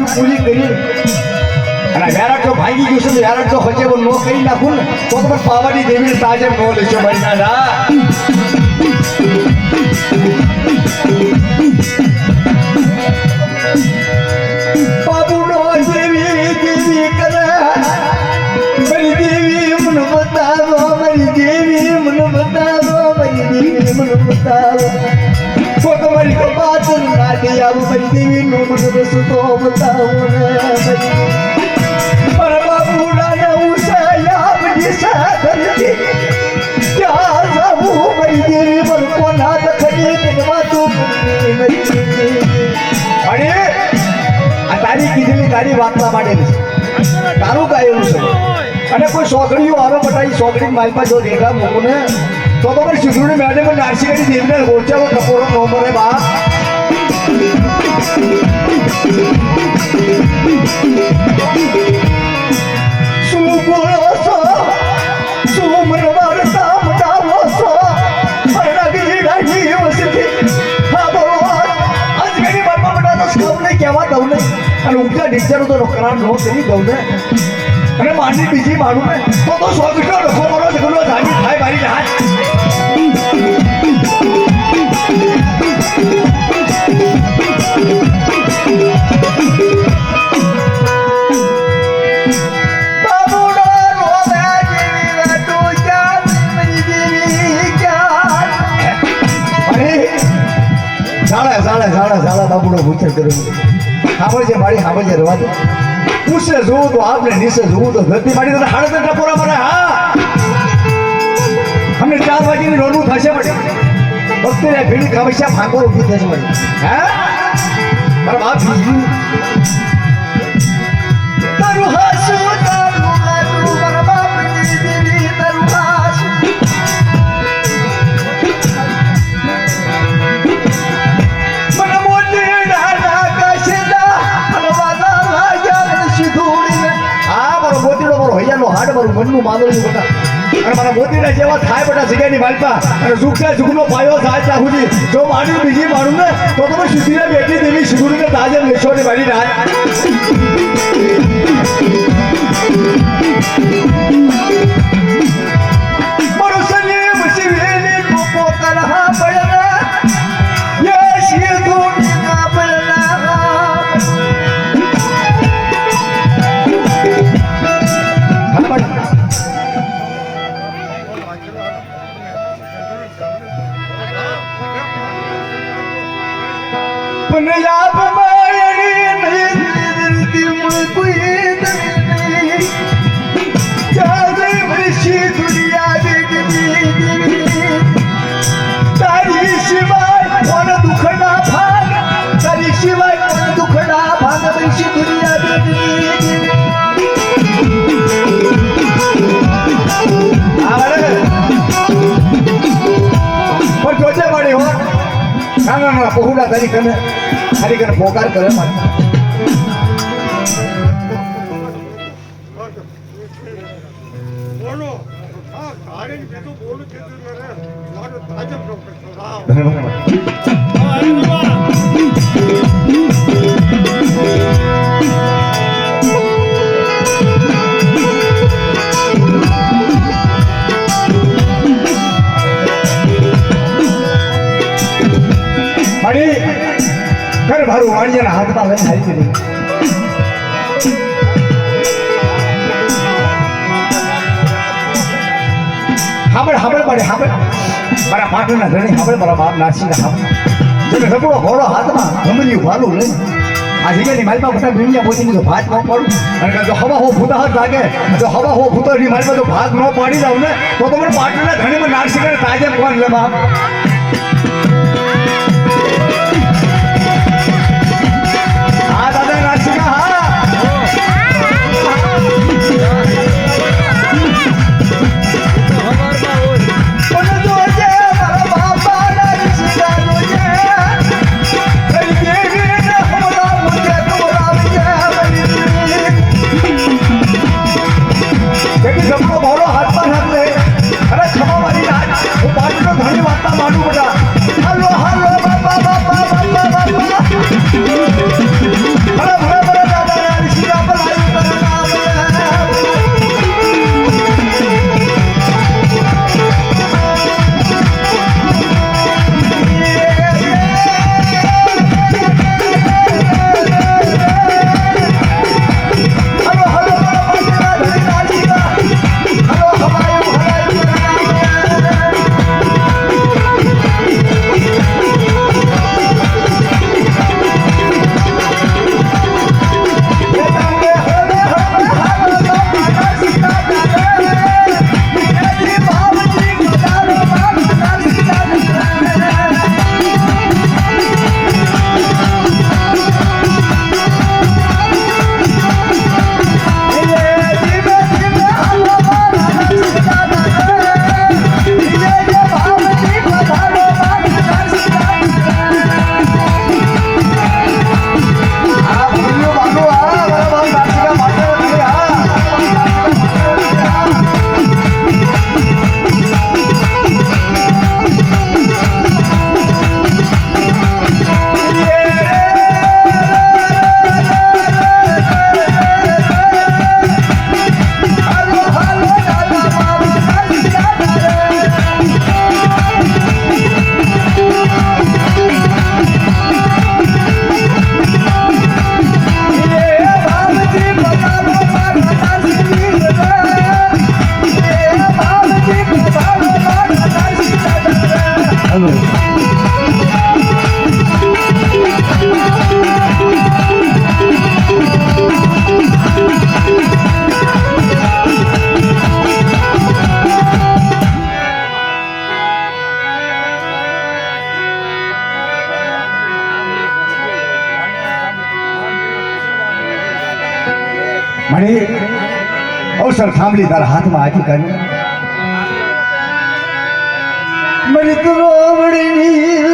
આટલું પૂરી કરી અને વ્યારાટ તો ભાગી ગયું છે વ્યારાટ તો હજે નો કરી નાખું ને તો તમે પાવાની દેવી તાજે નો લેશો ભાઈ દાદા બાબુ નો દેવી દેવી કરે મારી દેવી મને બતાવો મારી દેવી મને બતાવો મારી દેવી મને બતાવો તો તમારી કપાત ના દે આવું મારી દેવી નો મને રસ તો બતાવો ને મારા બાબુ ના ઉસાયા બધી સાધનથી ક્યાં જાવું મારી દેવી મને કોના દખડી તેમાં તું મારી દેવી અરે આ તારી કીધેલી તારી વાતના માટે તારું કાયેલું છે અને કોઈ સોગડીઓ આવે બટાઈ સોગડી માલપા જો રેગા મૂકો ને તો ખબર શિશુડી મેડમ નારસી કરી દેવીને ગોચાવો ટપોરો નો મરે બા શું બોલો છો શું મને વાર્તા મટાવો છો હરણાગી રાજી વસતી હા બોલો આજ મેરી બાપા બટા તો સ્કોપ નહીં કહેવા દઉં નહીં અને ઊંચા ડિક્ચરો તો કરાર નો કરી દઉં ને અને માની બીજી મારું ને તો 100 કિલો રખો મારો જગલો ધાની થાય મારી હાથ સાડા બાબુનો પૂછે કર્યો સાંભળ છે મારી સાંભળ છે રવા દો પૂછે જોવું તો આપણે નીચે જોવું તો ધરતી મારી તો હાડે ટપોરા મને હા અમને 4 વાગ્યાની રોનું થશે મને વખતે ભીડ કમસ્યા ફાંકો ઊભી થશે મને હે મારા બાપ તારું હાસુ તારું મારા બાપ દીદી તારું હાસુ હાડ મારું મનનું માદળું બટા અને મારા મોતીના જેવા થાય બટા જગ્યાની માલપા અને ઝુકતા ઝુકનો પાયો થાય ત્યાં સુધી જો મારી બીજી મારું ને તો તમે સુધીને બેઠી દેવી શિગુરીને તાજે લેશો ને મારી રાત મારો સની મસી વેલી પોપો તરહા પડના યે શિગુરી ના પડના पंजाब मायनी नहीं कोई नहीं जागे मृषि दुनिया देखती तारी शिवाय कोण दुखना भाग तारी शिवाय कोण दुखना भाग मृषि दुनिया देखती पर जोजे बड़ी हो ના પહોળા તારી કને પોકાર કરે મારી બોલો હા ગાડી બીજું બોલું કે મારો તાજબ ડોક્ટર ઘર ભારું વાણિયાના હાથમાં લઈને હારી દીધી હાબળ પડે હાબળ મારા પાટણના ધણી હાબળ મારા બાપ નાસીના હાબળ જેને રબડો ઘોડો હાથમાં ગમર્યું ભાલું લઈને આ જગ્યાની માલમાં બધા દુનિયા પહોંચીને તો ભાત ન પાડું અને જો હવા હો ભૂતા હાથ લાગે જો હવા હો ભૂતોની માલમાં તો ભાત ન પાડી દઉં ને તો તમારે પાટણના ધણીમાં નાસીને તાજે કોણ લે બાપ ધણી વાર્તા માનું મને અવસર સાંભળી તારા હાથમાં હાથી કર્યું મને તો રોવડી